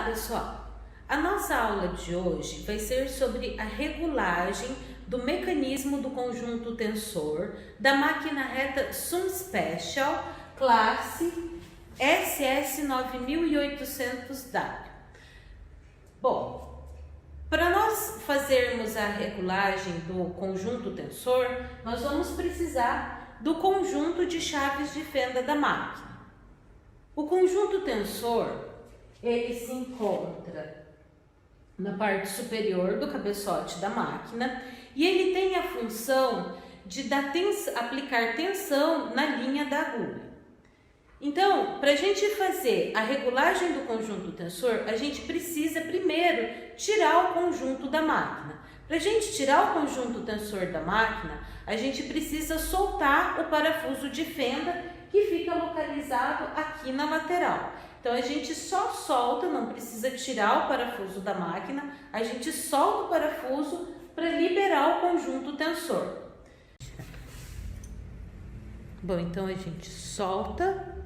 Olá, pessoal! A nossa aula de hoje vai ser sobre a regulagem do mecanismo do conjunto tensor da máquina reta Sum Special, classe SS9800W. Bom, para nós fazermos a regulagem do conjunto tensor, nós vamos precisar do conjunto de chaves de fenda da máquina. O conjunto tensor ele se encontra na parte superior do cabeçote da máquina e ele tem a função de aplicar tensão na linha da agulha. Então, para a gente fazer a regulagem do conjunto tensor, a gente precisa primeiro tirar o conjunto da máquina. Para a gente tirar o conjunto tensor da máquina, a gente precisa soltar o parafuso de fenda que fica localizado aqui na lateral. Então, a gente só solta, não precisa tirar o parafuso da máquina, a gente solta o parafuso para liberar o conjunto tensor. Bom, então a gente solta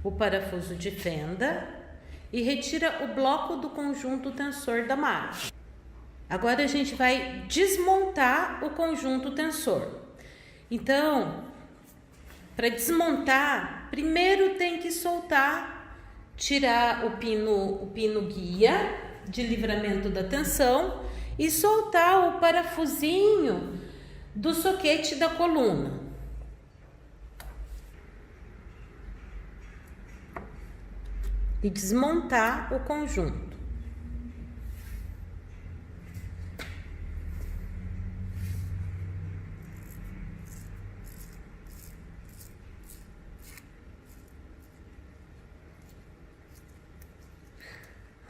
o parafuso de fenda e retira o bloco do conjunto tensor da máquina. Agora a gente vai desmontar o conjunto tensor. Então, para desmontar, primeiro tem que tirar o pino guia de livramento da tensão e soltar o parafusinho do soquete da coluna. E desmontar o conjunto.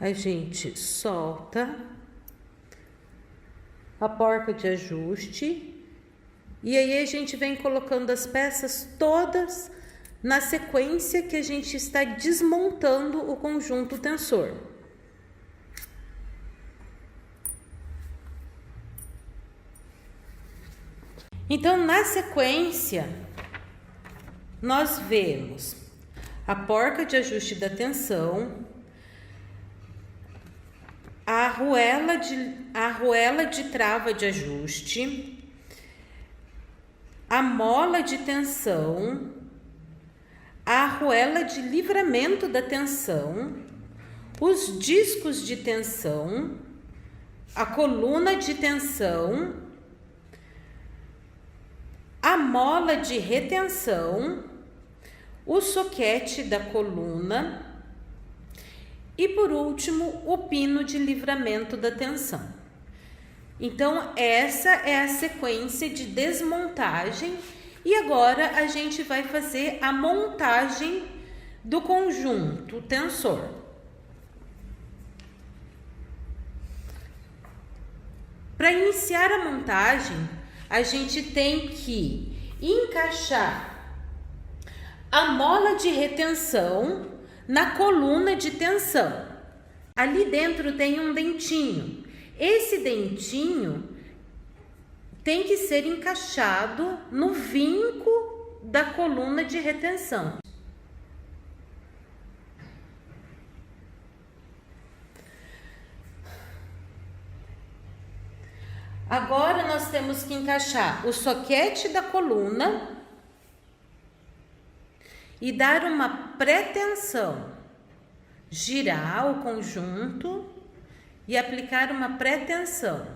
A gente solta a porca de ajuste e aí a gente vem colocando as peças todas na sequência que a gente está desmontando o conjunto tensor. Então, na sequência, nós vemos a porca de ajuste da tensão, a arruela de trava de ajuste, a mola de tensão, a arruela de livramento da tensão, os discos de tensão, a coluna de tensão, a mola de retenção, o soquete da coluna e, por último, o pino de livramento da tensão. Então, essa é a sequência de desmontagem e agora a gente vai fazer a montagem do conjunto tensor. Para iniciar a montagem, a gente tem que encaixar a mola de retenção na coluna de tensão. Ali dentro tem um dentinho. Esse dentinho tem que ser encaixado no vinco da coluna de retenção. Agora nós temos que encaixar o soquete da coluna e dar uma pré-tensão, girar o conjunto e aplicar uma pré-tensão.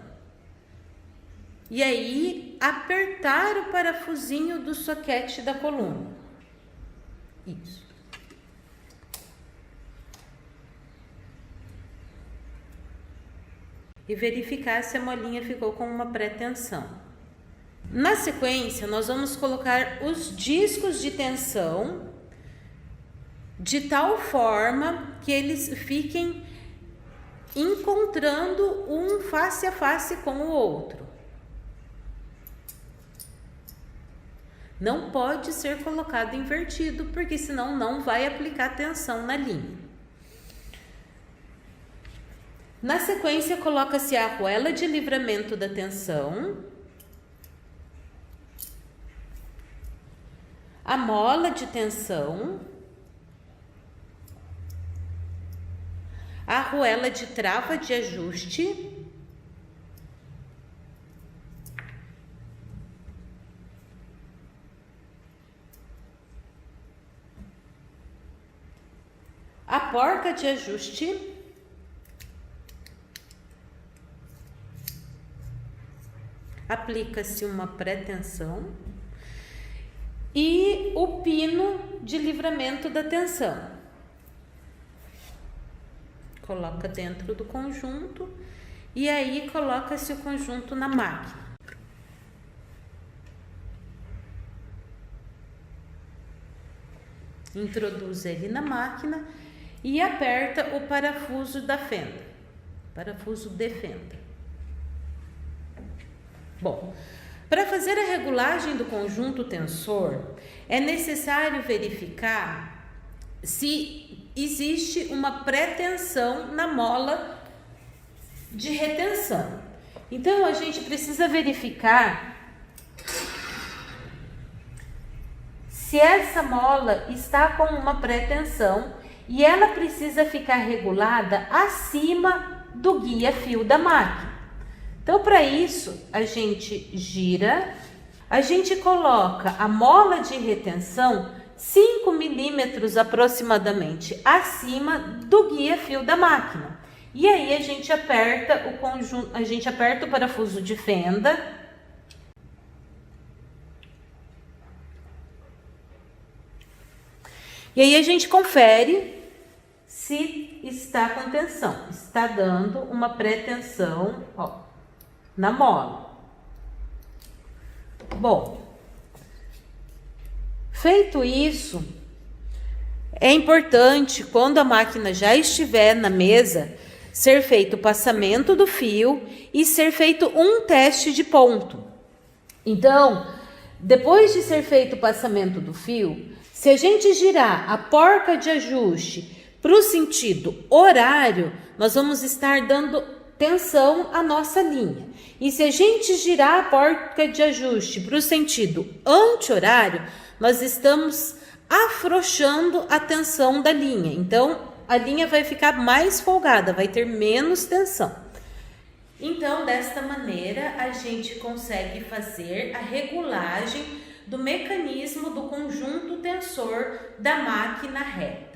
E aí, apertar o parafusinho do soquete da coluna. Isso. E verificar se a molinha ficou com uma pré-tensão. Na sequência, nós vamos colocar os discos de tensão de tal forma que eles fiquem encontrando um face a face com o outro. Não pode ser colocado invertido, porque senão não vai aplicar tensão na linha. Na sequência, coloca-se a arruela de livramento da tensão, a mola de tensão a arruela de trava de ajuste. A porca de ajuste. Aplica-se uma pré-tensão. E o pino de livramento da tensão. Coloca dentro do conjunto e aí coloca-se o conjunto na máquina. Introduz ele na máquina e aperta o parafuso da fenda, parafuso de fenda. Bom, para fazer a regulagem do conjunto tensor, é necessário verificar se existe uma pré-tensão na mola de retenção. Então, a gente precisa verificar se essa mola está com uma pré-tensão e ela precisa ficar regulada acima do guia-fio da máquina. Então, para isso, a gente gira, a gente coloca a mola de retenção 5 milímetros aproximadamente acima do guia-fio da máquina. E aí a gente aperta o conjunto, a gente aperta o parafuso de fenda. E aí a gente confere se está com tensão. Está dando uma pré-tensão, ó, na mola. Bom, feito isso, é importante, quando a máquina já estiver na mesa, ser feito o passamento do fio e ser feito um teste de ponto. Então, depois de ser feito o passamento do fio, se a gente girar a porca de ajuste para o sentido horário, nós vamos estar dando tensão à nossa linha. E se a gente girar a porca de ajuste para o sentido anti-horário, nós estamos afrouxando a tensão da linha. Então, a linha vai ficar mais folgada, vai ter menos tensão. Então, desta maneira, a gente consegue fazer a regulagem do mecanismo do conjunto tensor da máquina reta.